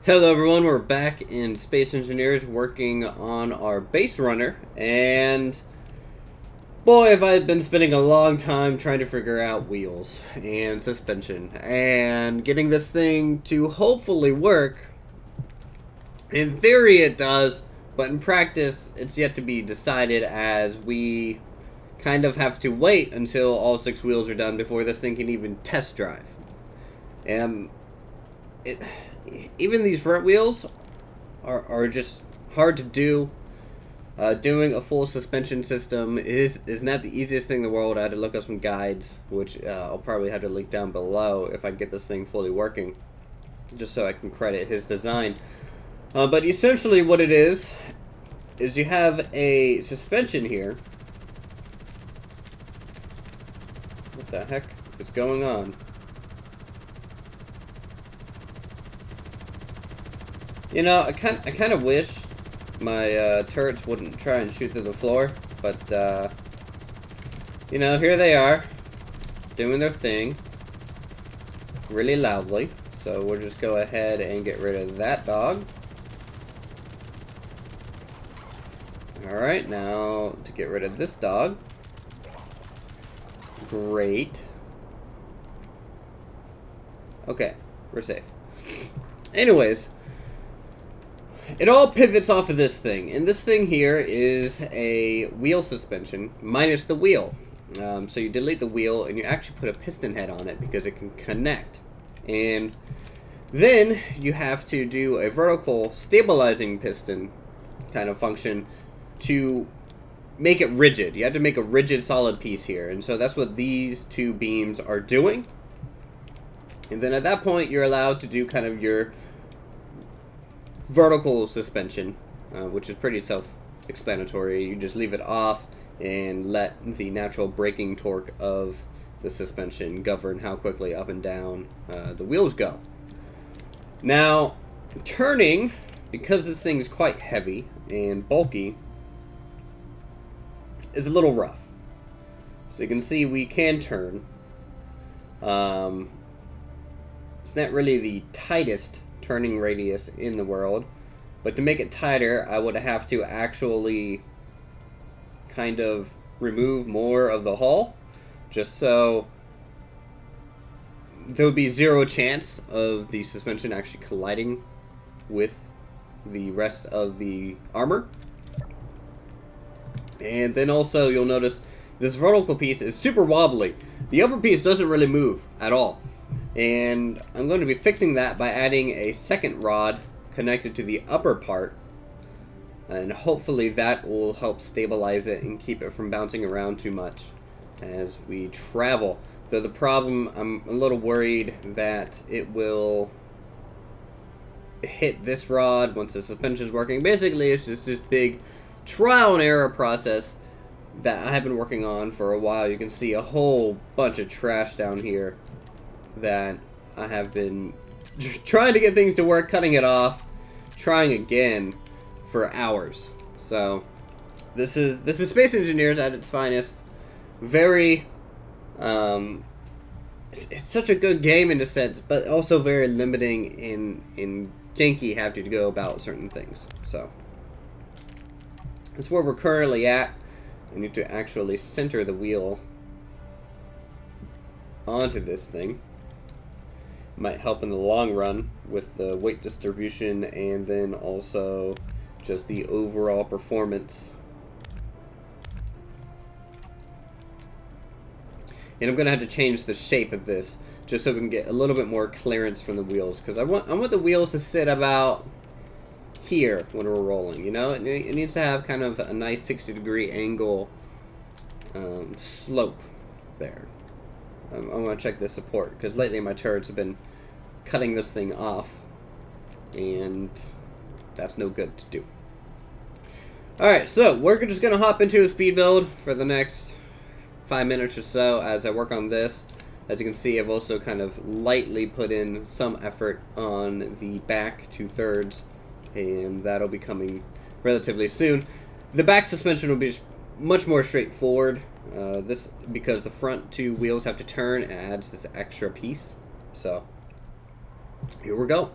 Hello everyone, we're back in Space Engineers working on our base runner, and boy have I been spending a long time trying to figure out wheels and suspension and getting this thing to hopefully work. In theory it does, but in practice it's yet to be decided, as we kind of have to wait until all 6 wheels are done before this thing can even test drive. And it, even these front wheels are just hard to do. Doing a full suspension system is not the easiest thing in the world. I had to look up some guides, which I'll probably have to link down below if I get this thing fully working, just so I can credit his design. But essentially what it is you have a suspension here. What the heck is going on? You know, I kind of wish my turrets wouldn't try and shoot through the floor, but you know, here they are, doing their thing, really loudly. So we'll just go ahead and get rid of that dog. Alright, now to get rid of this dog. Great. Okay, we're safe. Anyways, it all pivots off of this thing, and this thing here is a wheel suspension minus the wheel. So you delete the wheel and you actually put a piston head on it because it can connect. And then you have to do a vertical stabilizing piston kind of function to make it rigid. You have to make a rigid solid piece here, and so that's what these two beams are doing. And then at that point you're allowed to do kind of your vertical suspension, which is pretty self-explanatory. You just leave it off and let the natural braking torque of the suspension govern how quickly up and down the wheels go. Now, turning, because this thing is quite heavy and bulky, is a little rough. So you can see we can turn. It's not really the tightest turning radius in the world, but to make it tighter I would have to actually kind of remove more of the hull, just so there would be zero chance of the suspension actually colliding with the rest of the armor. And then also you'll notice this vertical piece is super wobbly. The upper piece doesn't really move at all. And I'm going to be fixing that by adding a second rod connected to the upper part, and hopefully that will help stabilize it and keep it from bouncing around too much as we travel. Though the problem, I'm a little worried that it will hit this rod once the suspension is working. Basically it's just this big trial and error process that I have been working on for a while. You can see a whole bunch of trash down here that I have been trying to get things to work, cutting it off, trying again for hours. So this is Space Engineers at its finest. Very it's such a good game in a sense, but also very limiting in janky having to go about certain things. So that's where we're currently at. We need to actually center the wheel onto this thing. Might help in the long run with the weight distribution, and then also just the overall performance. And I'm gonna have to change the shape of this just so we can get a little bit more clearance from the wheels, because I want the wheels to sit about here when we're rolling. You know, it needs to have kind of a nice 60-degree angle slope there. I'm gonna check the support, because lately my turrets have been cutting this thing off, and that's no good to do. Alright, so we're just gonna hop into a speed build for the next 5 minutes or so as I work on this. As you can see, I've also kind of lightly put in some effort on the back 2/3, and that'll be coming relatively soon. The back suspension will be much more straightforward. This, because the front 2 wheels have to turn, adds this extra piece. So here we go.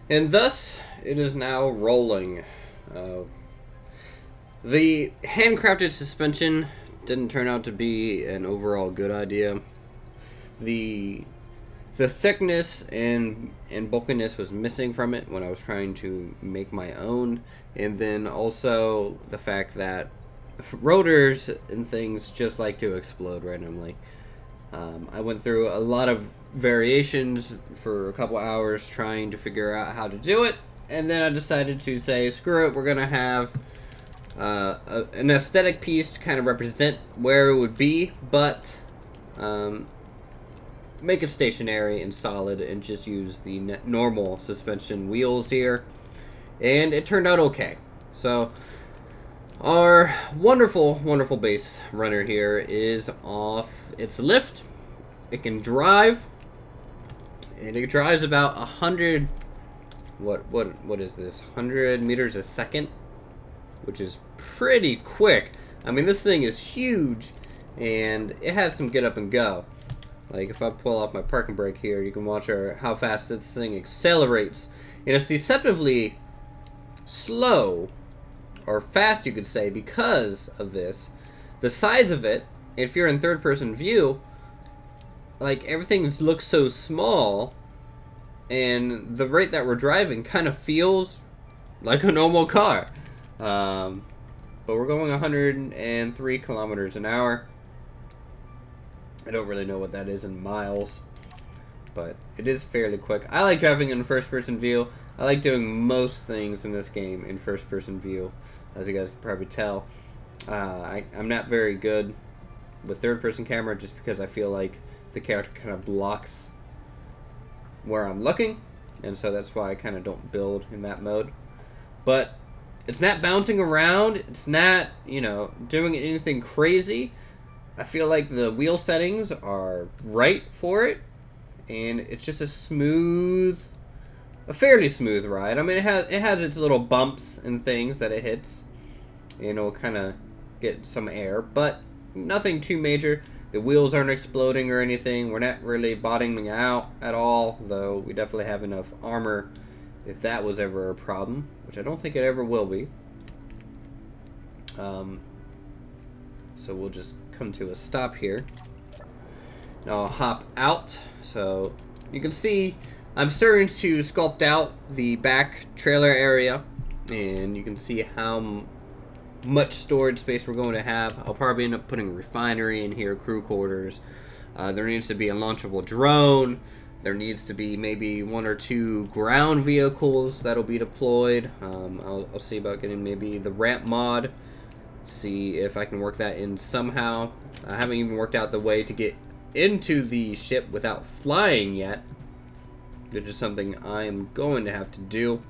And thus, it is now rolling. The handcrafted suspension didn't turn out to be an overall good idea. The thickness and bulkiness was missing from it when I was trying to make my own, and then also the fact that rotors and things just like to explode randomly. I went through a lot of variations for a couple hours trying to figure out how to do it, and then I decided to say, screw it, we're gonna have an aesthetic piece to kind of represent where it would be, but make it stationary and solid and just use the normal suspension wheels here, and it turned out okay. So our wonderful base runner here is off its lift. It can drive, and it drives about 100 what is this, 100 meters a second, which is pretty quick. I mean, this thing is huge, and it has some get up and go. Like, if I pull off my parking brake here, you can watch how fast this thing accelerates. And it's deceptively slow, or fast you could say, because of this. The sides of it, if you're in third-person view, like, everything looks so small, and the rate that we're driving kind of feels like a normal car. But we're going 103 kilometers an hour. I don't really know what that is in miles, but it is fairly quick. I like driving in first-person view. I like doing most things in this game in first-person view, as you guys can probably tell. I'm not very good with third-person camera just because I feel like the character kind of blocks where I'm looking, and so that's why I kind of don't build in that mode. But it's not bouncing around. It's not, doing anything crazy. I feel like the wheel settings are right for it, and it's just a fairly smooth ride. I mean, it has its little bumps and things that it hits, and it'll kind of get some air, but nothing too major. The wheels aren't exploding or anything. We're not really bottoming out at all, though we definitely have enough armor if that was ever a problem, which I don't think it ever will be. So we'll just come to a stop here. Now I'll hop out, so you can see I'm starting to sculpt out the back trailer area, and you can see how much storage space we're going to have. I'll probably end up putting a refinery in here, crew quarters. There needs to be a launchable drone. There needs to be maybe 1 or 2 ground vehicles that'll be deployed. I'll see about getting maybe the ramp mod. See if I can work that in somehow. I haven't even worked out the way to get into the ship without flying yet, which is something I am going to have to do.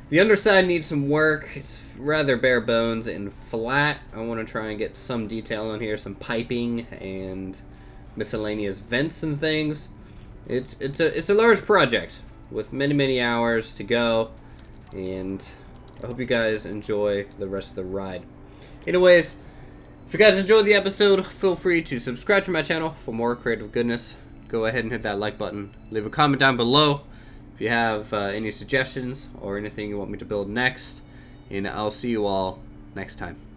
The underside needs some work. It's rather bare bones and flat. I want to try and get some detail on here, some piping and miscellaneous vents and things. It's a large project with many hours to go, and I hope you guys enjoy the rest of the ride. Anyways, if you guys enjoyed the episode, feel free to subscribe to my channel for more creative goodness. Go ahead and hit that like button. Leave a comment down below if you have any suggestions or anything you want me to build next. And I'll see you all next time.